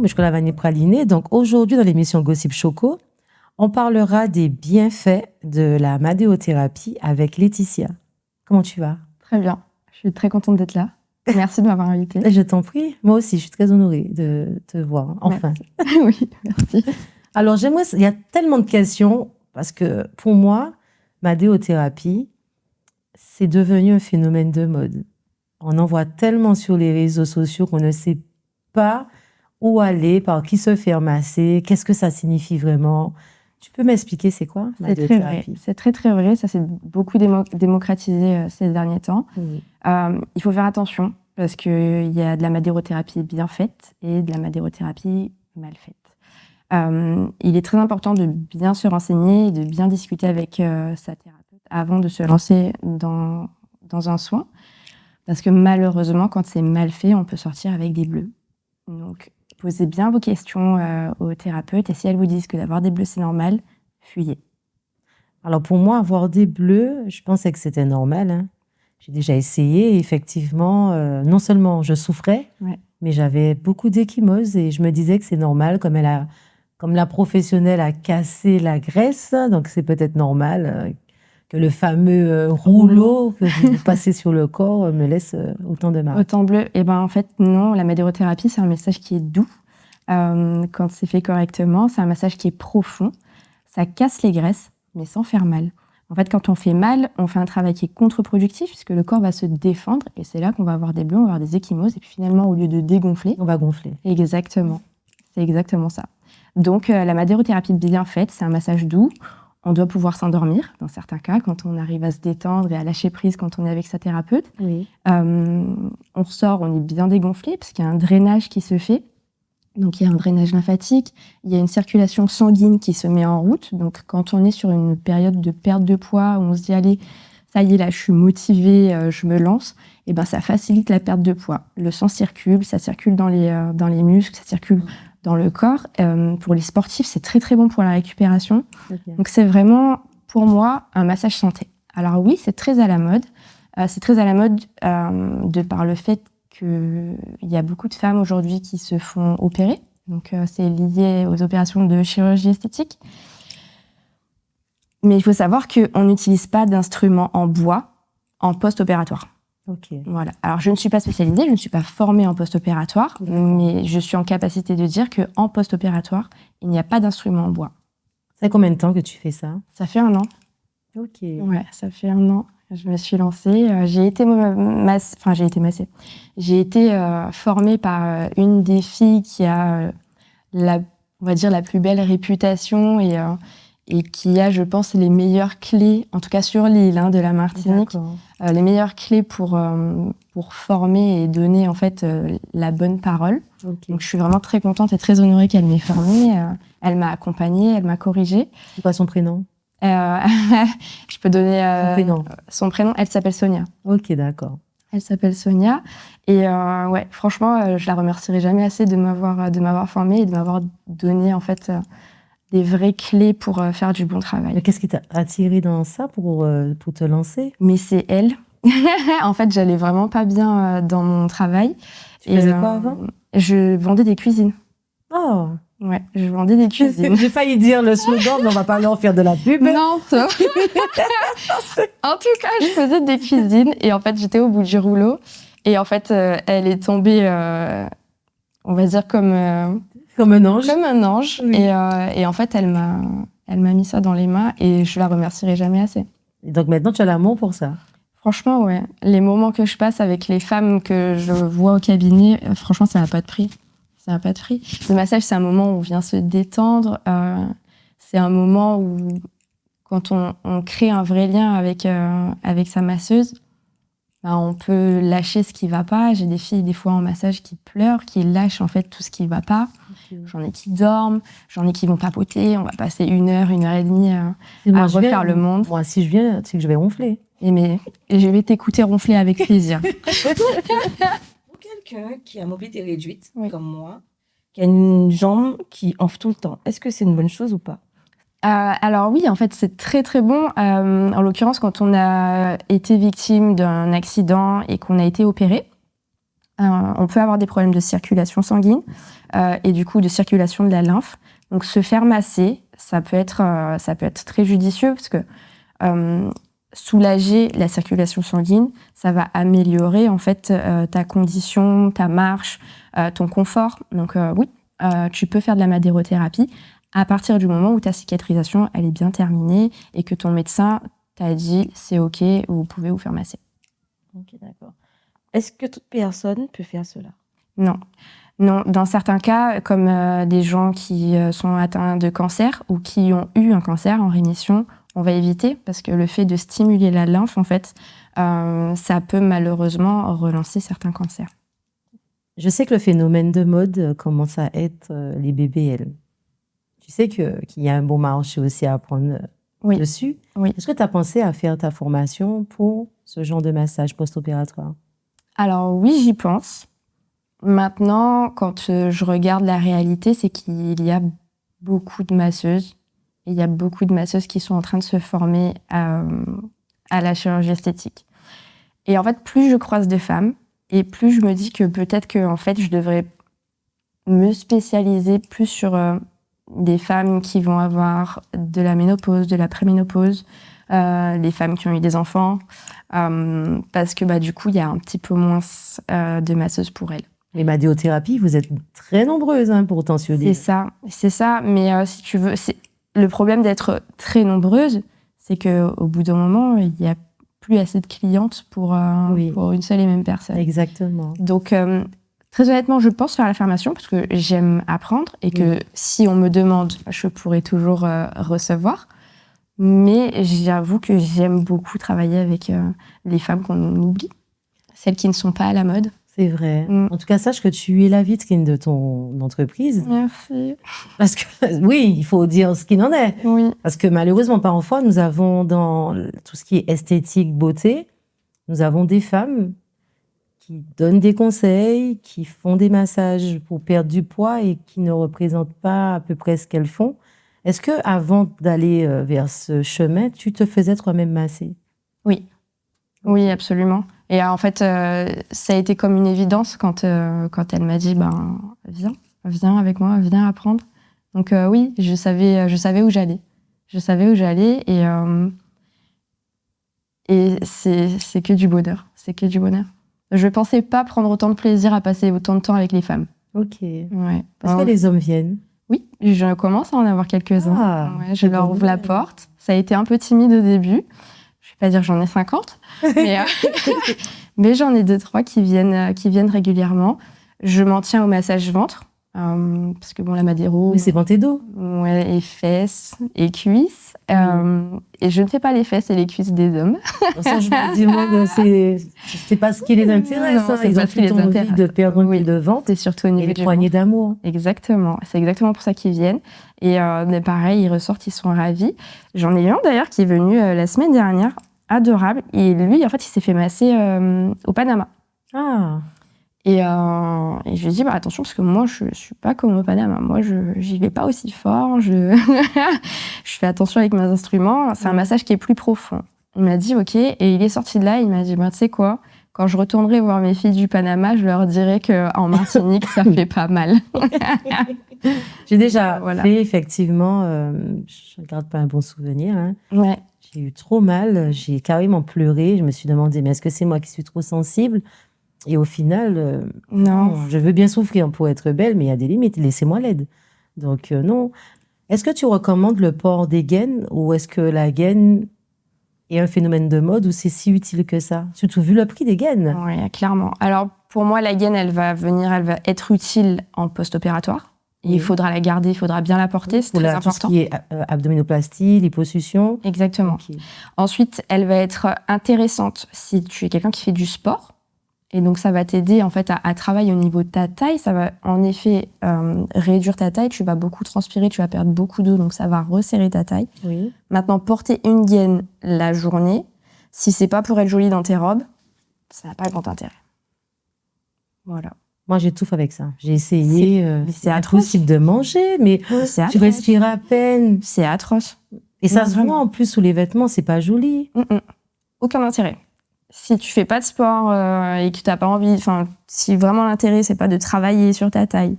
mais je crois la vanille pralinée. Donc aujourd'hui, dans l'émission Gossip Choco, on parlera des bienfaits de la madéothérapie avec Laetitia. Comment tu vas? Très bien. Je suis très contente d'être là. Merci de m'avoir invitée. Je t'en prie. Moi aussi, je suis très honorée de te voir. Enfin. Oui, merci. Alors, il y a tellement de questions parce que pour moi, madéothérapie, c'est devenu un phénomène de mode. On en voit tellement sur les réseaux sociaux qu'on ne sait pas où aller, par qui se faire masser, qu'est-ce que ça signifie vraiment. Tu peux m'expliquer c'est quoi C'est très vrai. C'est très très vrai. Ça s'est beaucoup démocratisé ces derniers temps. Oui. Il faut faire attention parce qu'il y a de la madérothérapie bien faite et de la madérothérapie mal faite. Il est très important de bien se renseigner et de bien discuter avec sa thérapeute avant de se lancer dans un soin. Parce que malheureusement, quand c'est mal fait, on peut sortir avec des bleus. Donc, posez bien vos questions au thérapeute et si elles vous disent que d'avoir des bleus, c'est normal, fuyez. Alors, pour moi, avoir des bleus, je pensais que c'était normal. Hein. J'ai déjà essayé et effectivement, non seulement je souffrais, mais j'avais beaucoup d'ecchymoses et je me disais que c'est normal, comme la professionnelle a cassé la graisse, donc c'est peut-être normal que le fameux rouleau que vous passez sur le corps me laisse autant de marques. Autant bleu. Eh ben, en fait, non, la madérothérapie, c'est un massage qui est doux. Quand c'est fait correctement, c'est un massage qui est profond. Ça casse les graisses, mais sans faire mal. En fait, quand on fait mal, on fait un travail qui est contre-productif puisque le corps va se défendre et c'est là qu'on va avoir des bleus, on va avoir des ecchymoses et puis finalement, au lieu de dégonfler, on va gonfler. Exactement. C'est exactement ça. Donc, la madérothérapie bien faite, c'est un massage doux. On doit pouvoir s'endormir, dans certains cas, quand on arrive à se détendre et à lâcher prise quand on est avec sa thérapeute. Oui. On ressort, on est bien dégonflé, parce qu'il y a un drainage qui se fait. Donc, il y a un drainage lymphatique, il y a une circulation sanguine qui se met en route. Donc, quand on est sur une période de perte de poids, où on se dit, allez, ça y est, là, je suis motivée, je me lance, et ben, ça facilite la perte de poids. Le sang circule, ça circule dans les muscles, ça circule dans le corps. Pour les sportifs, c'est très très bon pour la récupération. Okay. Donc c'est vraiment, pour moi, un massage santé. Alors oui, c'est très à la mode. C'est très à la mode de par le fait qu'il y a beaucoup de femmes aujourd'hui qui se font opérer. Donc c'est lié aux opérations de chirurgie esthétique. Mais il faut savoir qu'on n'utilise pas d'instruments en bois en post-opératoire. Okay. Voilà. Alors, je ne suis pas spécialisée, je ne suis pas formée en post-opératoire, mais je suis en capacité de dire qu'en post-opératoire, il n'y a pas d'instrument en bois. Ça fait combien de temps que tu fais ça? Ça fait 1 an. Ok. Ouais, ça fait 1 an. Je me suis lancée. J'ai été massée. J'ai été formée par une des filles qui a, on va dire, la plus belle réputation et qui a, je pense, les meilleures clés, en tout cas sur l'île de la Martinique, les meilleures clés pour former et donner en fait la bonne parole. Okay. Donc je suis vraiment très contente et très honorée qu'elle m'ait formée. Elle m'a accompagnée, elle m'a corrigée. C'est quoi son prénom? Je peux donner son prénom. Elle s'appelle Sonia. Ok, d'accord. Elle s'appelle Sonia. Et ouais, franchement, je la remercierai jamais assez de m'avoir formée et de m'avoir donné en fait des vraies clés pour faire du bon travail. Mais qu'est-ce qui t'a attiré dans ça pour te lancer? Mais c'est elle. En fait, j'allais vraiment pas bien dans mon travail. Tu faisais quoi avant? Je vendais des cuisines. Oh. Ouais, je vendais des cuisines. J'ai failli dire le slogan, mais on va pas en faire de la pub. Non, ça. En tout cas, je faisais des cuisines et en fait, j'étais au bout du rouleau. Et en fait, elle est tombée, on va dire comme un ange. Comme un ange. Oui. Et en fait, elle m'a mis ça dans les mains et je la remercierai jamais assez. Et donc maintenant, tu as l'amour pour ça? Franchement, ouais. Les moments que je passe avec les femmes que je vois au cabinet, franchement, ça n'a pas de prix. Ça n'a pas de prix. Le massage, c'est un moment où on vient se détendre. C'est un moment où, quand on crée un vrai lien avec sa masseuse, on peut lâcher ce qui ne va pas. J'ai des filles, des fois, en massage, qui pleurent, qui lâchent en fait tout ce qui ne va pas. Okay. J'en ai qui dorment, j'en ai qui vont papoter. On va passer 1 heure et demie à refaire le monde. Moi, si je viens, c'est que je vais ronfler. Et je vais t'écouter ronfler avec plaisir. Pour quelqu'un qui a mobilité réduite, comme moi, qui a une jambe qui enfle tout le temps, est-ce que c'est une bonne chose ou pas? Alors oui, en fait, c'est très très bon. En l'occurrence, quand on a été victime d'un accident et qu'on a été opéré, on peut avoir des problèmes de circulation sanguine et du coup de circulation de la lymphe. Donc se faire masser, ça peut être très judicieux parce que soulager la circulation sanguine, ça va améliorer en fait ta condition, ta marche, ton confort. Donc oui, tu peux faire de la madérothérapie à partir du moment où ta cicatrisation elle est bien terminée et que ton médecin t'a dit c'est ok, vous pouvez vous faire masser. Ok, d'accord. Est-ce que toute personne peut faire cela? Non. Non, dans certains cas, comme des gens qui sont atteints de cancer ou qui ont eu un cancer en rémission, on va éviter parce que le fait de stimuler la lymphe, en fait, ça peut malheureusement relancer certains cancers. Je sais que le phénomène de mode commence à être les BBL. Tu sais qu'il y a un bon marché aussi à apprendre dessus. Oui. Est-ce que tu as pensé à faire ta formation pour ce genre de massage post-opératoire? Alors oui, j'y pense. Maintenant, quand je regarde la réalité, c'est qu'il y a beaucoup de masseuses. Et il y a beaucoup de masseuses qui sont en train de se former à la chirurgie esthétique. Et en fait, plus je croise de femmes, et plus je me dis que peut-être que en fait, je devrais me spécialiser plus sur des femmes qui vont avoir de la ménopause, de la préménopause, les femmes qui ont eu des enfants, parce que du coup, il y a un petit peu moins de masseuses pour elles. Les madéothérapie, vous êtes très nombreuses pour tensionner. C'est ça. Mais si tu veux, le problème d'être très nombreuse, c'est qu'au bout d'un moment, il n'y a plus assez de clientes pour une seule et même personne. Exactement. Donc, très honnêtement, je pense faire la formation parce que j'aime apprendre et que si on me demande, je pourrais toujours recevoir. Mais j'avoue que j'aime beaucoup travailler avec les femmes qu'on oublie, celles qui ne sont pas à la mode. C'est vrai. En tout cas, sache que tu es la vitrine de ton entreprise. Merci. Parce que, oui, il faut dire ce qu'il en est. Oui. Parce que malheureusement, parfois, nous avons dans tout ce qui est esthétique, beauté, nous avons des femmes qui donnent des conseils, qui font des massages pour perdre du poids et qui ne représentent pas à peu près ce qu'elles font. Est-ce que avant d'aller vers ce chemin, tu te faisais toi-même masser? Oui. Oui, absolument. Et en fait, ça a été comme une évidence quand elle m'a dit viens avec moi, viens apprendre. Donc oui, je savais où j'allais. Je savais où j'allais et c'est que du bonheur. C'est que du bonheur. Je ne pensais pas prendre autant de plaisir à passer autant de temps avec les femmes. Ok. Ouais. Parce que les hommes viennent. Oui, je commence à en avoir quelques-uns. Ah, je leur ouvre la porte. Ça a été un peu timide au début. Je ne vais pas dire que j'en ai 50, mais j'en ai 2-3 qui viennent régulièrement. Je m'en tiens au massage ventre, parce que la madéro... Oui, c'est ventre et dos. Ouais, et fesses, et cuisses. Et je ne fais pas les fesses et les cuisses des hommes. Ça, je me demande, c'est pas ce qui les intéresse. Non, ils ont plutôt envie de perdre le ventre. C'est surtout au niveau des poignées d'amour. Exactement. C'est exactement pour ça qu'ils viennent. Et pareil, ils ressortent, ils sont ravis. J'en ai un d'ailleurs qui est venu la semaine dernière, adorable. Et lui, en fait, il s'est fait masser au Panama. Ah. Et je lui ai dit, attention, parce que moi, je suis pas comme au Panama. Moi, j'y vais pas aussi fort. Je fais attention avec mes instruments. C'est un massage qui est plus profond. Il m'a dit, OK. Et il est sorti de là. Il m'a dit, tu sais quoi, quand je retournerai voir mes filles du Panama, je leur dirai qu'en Martinique, ça fait pas mal. J'ai déjà fait, effectivement, je ne garde pas un bon souvenir. Ouais. J'ai eu trop mal. J'ai carrément pleuré. Je me suis demandé, mais est-ce que c'est moi qui suis trop sensible? Et au final, non, je veux bien souffrir pour être belle, mais il y a des limites. Laissez-moi l'aide. Donc, non. Est-ce que tu recommandes le port des gaines ou est-ce que la gaine est un phénomène de mode ou c'est si utile que ça? Surtout vu le prix des gaines. Oui, clairement. Alors, pour moi, la gaine, elle va être utile en post-opératoire. Oui. Il faudra la garder, il faudra bien la porter, c'est très important. Tout ce qui est abdominoplastie, liposuction. Exactement. Okay. Ensuite, elle va être intéressante si tu es quelqu'un qui fait du sport. Et donc, ça va t'aider en fait à travailler au niveau de ta taille. Ça va en effet réduire ta taille. Tu vas beaucoup transpirer, tu vas perdre beaucoup d'eau, donc ça va resserrer ta taille. Oui. Maintenant, porter une gaine la journée, si c'est pas pour être jolie dans tes robes, ça n'a pas grand intérêt. Voilà. Moi, j'étouffe avec ça. J'ai essayé. C'est impossible de manger, mais tu respires à peine. C'est atroce. Et ça se voit en plus sous les vêtements, c'est pas joli. Aucun intérêt. Si tu fais pas de sport et que tu n'as pas envie, si vraiment l'intérêt, c'est pas de travailler sur ta taille.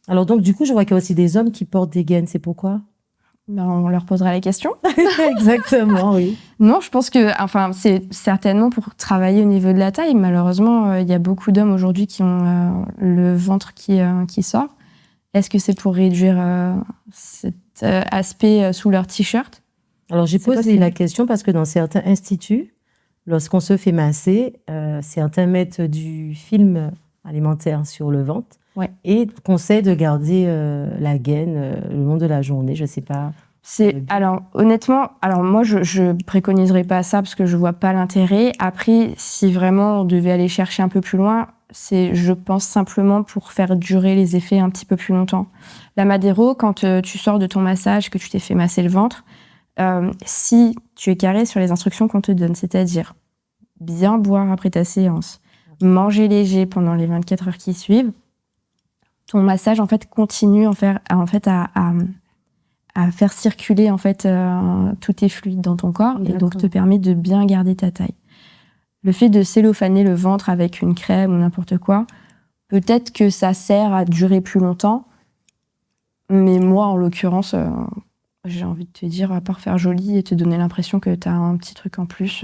Alors donc, du coup, je vois qu'il y a aussi des hommes qui portent des gaines. C'est pourquoi? On leur posera les questions. Exactement, oui. Non, je pense que, c'est certainement pour travailler au niveau de la taille. Malheureusement, il y a beaucoup d'hommes aujourd'hui qui ont le ventre qui sort. Est-ce que c'est pour réduire cet aspect sous leur t-shirt? Alors, j'ai posé la question parce que dans certains instituts, lorsqu'on se fait masser, certains mettent du film alimentaire sur le ventre. Ouais. Et conseille de garder la gaine le long de la journée. Je ne sais pas. Alors, honnêtement, moi, je préconiserais pas ça parce que je vois pas l'intérêt. Après, si vraiment on devait aller chercher un peu plus loin, c'est, je pense, simplement pour faire durer les effets un petit peu plus longtemps. La Madero, quand tu sors de ton massage, que tu t'es fait masser le ventre, si tu es carré sur les instructions qu'on te donne, c'est-à-dire bien boire après ta séance, manger léger pendant les 24 heures qui suivent, ton massage en fait continue à faire circuler en fait tous tes fluides dans ton corps. D'accord. Et donc te permet de bien garder ta taille. Le fait de cellophaner le ventre avec une crème ou n'importe quoi, peut-être que ça sert à durer plus longtemps, mais moi en l'occurrence, j'ai envie de te dire, à part faire joli et te donner l'impression que tu as un petit truc en plus.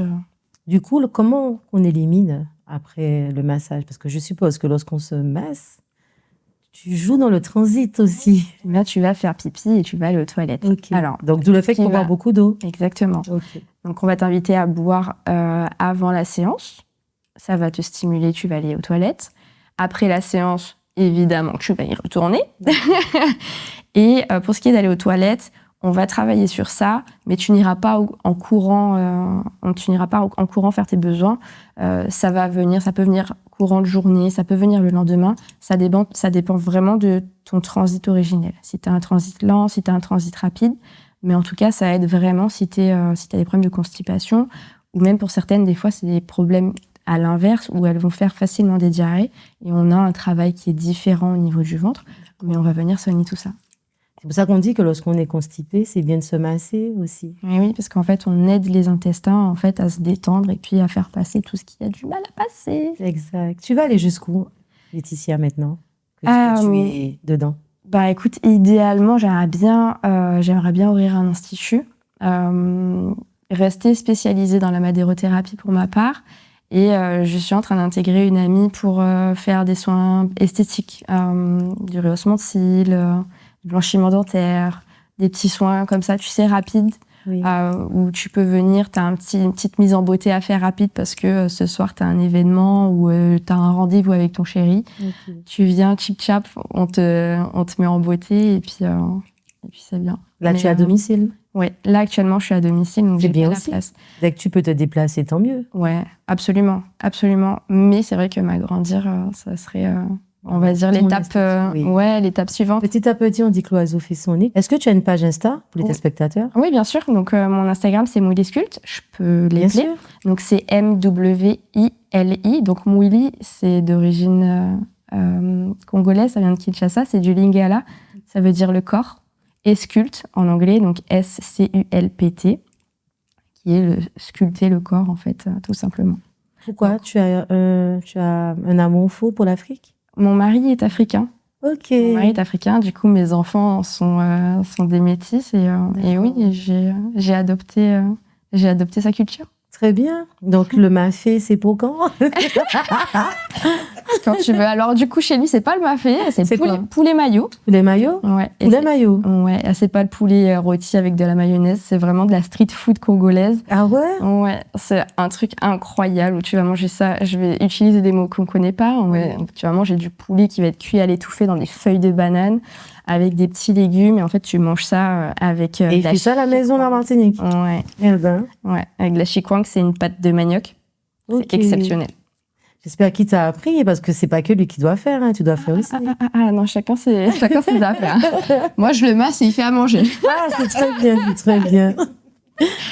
Du coup, comment on élimine après le massage? Parce que je suppose que lorsqu'on se masse, tu joues dans le transit aussi. Là, tu vas faire pipi et tu vas aller aux toilettes. Okay. Alors, donc, d'où le fait qu'on boit beaucoup d'eau. Exactement. Okay. Donc, on va t'inviter à boire avant la séance. Ça va te stimuler, tu vas aller aux toilettes. Après la séance, évidemment, tu vas y retourner. Et pour ce qui est d'aller aux toilettes, on va travailler sur ça, mais tu n'iras pas en courant. Tu n'iras pas en courant faire tes besoins. Ça peut venir courant de journée, ça peut venir le lendemain. Ça dépend vraiment de ton transit originel. Si tu as un transit lent, si tu as un transit rapide. Mais en tout cas, ça aide vraiment si tu as des problèmes de constipation. Ou même pour certaines, des fois, c'est des problèmes à l'inverse où elles vont faire facilement des diarrhées. Et on a un travail qui est différent au niveau du ventre. Mais on va venir soigner tout ça. C'est pour ça qu'on dit que lorsqu'on est constipé, c'est bien de se masser aussi. Oui, parce qu'en fait, on aide les intestins en fait, à se détendre et puis à faire passer tout ce qui a du mal à passer. Exact. Tu vas aller jusqu'où, Laetitia, maintenant que tu es dedans? Écoute, idéalement, j'aimerais bien ouvrir un institut, rester spécialisée dans la madérothérapie pour ma part. Et je suis en train d'intégrer une amie pour faire des soins esthétiques, du rehaussement de cils, blanchiment dentaire, des petits soins comme ça, tu sais, rapides, oui. Où tu peux venir, tu as une petite mise en beauté à faire rapide parce que ce soir, tu as un événement ou tu as un rendez-vous avec ton chéri. Okay. Tu viens, chip-chap, on te met en beauté et puis c'est bien. Là, tu es à domicile? Oui, là, actuellement, je suis à domicile, donc j'ai bien la place. Dès que tu peux te déplacer, tant mieux. Oui, absolument, absolument. Mais c'est vrai que m'agrandir, ça serait... on va dire l'étape suivante. Petit à petit, on dit que l'oiseau fait son nid. Est-ce que tu as une page Insta pour les téléspectateurs? Oui, bien sûr. Donc, mon Instagram, c'est Mouili Sculpt. Je peux l'appeler. Donc, c'est MWILI. Donc, Mouili, c'est d'origine congolaise. Ça vient de Kinshasa. C'est du lingala. Ça veut dire le corps. Et Sculpt, en anglais, donc SCULPT, qui est sculpter le corps, en fait, tout simplement. Pourquoi? Donc, tu as un amour fou pour l'Afrique? Mon mari est africain. Ok. Mon mari est africain. Du coup, mes enfants sont des métis. Et oui, j'ai adopté sa culture. Très bien. Donc, le mafé, c'est pour quand? Quand tu veux. Alors, du coup, chez lui, c'est pas le mafé, c'est poulet mayo. Poulet mayo? Ouais. Poulet mayo? Ouais. C'est pas le poulet rôti avec de la mayonnaise, c'est vraiment de la street food congolaise. Ah ouais? Ouais. C'est un truc incroyable où tu vas manger ça. Je vais utiliser des mots qu'on connaît pas. Ouais. Tu vas manger du poulet qui va être cuit à l'étouffée dans des feuilles de banane avec des petits légumes. Et en fait, tu manges ça avec et il fait ça à la maison en Martinique? Ouais. Eh ben. Ouais. Avec de la chikwang, c'est une pâte de manioc. Okay. C'est exceptionnel. J'espère qu'il t'a appris, parce que c'est pas que lui qui doit faire, hein, tu dois faire aussi. Non, chacun ses affaires. Moi, je le masse et il fait à manger. Ah, c'est très bien.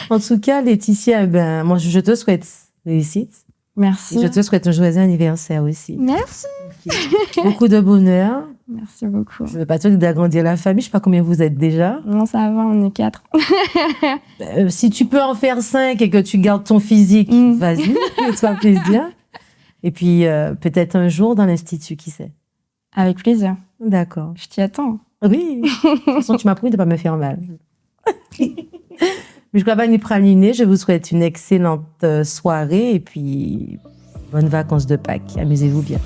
En tout cas, Laetitia, moi, je te souhaite réussite. Merci. Et je te souhaite un joyeux anniversaire aussi. Merci. Okay. Beaucoup de bonheur Merci beaucoup. Je ne veux pas te dire d'agrandir la famille. Je ne sais pas combien vous êtes déjà. Non, ça va, on est 4. Si tu peux en faire 5 et que tu gardes ton physique, vas-y, fais-toi plaisir. Et puis, peut-être un jour dans l'institut, qui sait? Avec plaisir. D'accord. Je t'y attends. Oui. De toute façon, tu m'as promis de ne pas me faire mal. Mais je crois pas ni praliné. Je vous souhaite une excellente soirée et puis bonnes vacances de Pâques. Amusez-vous bien.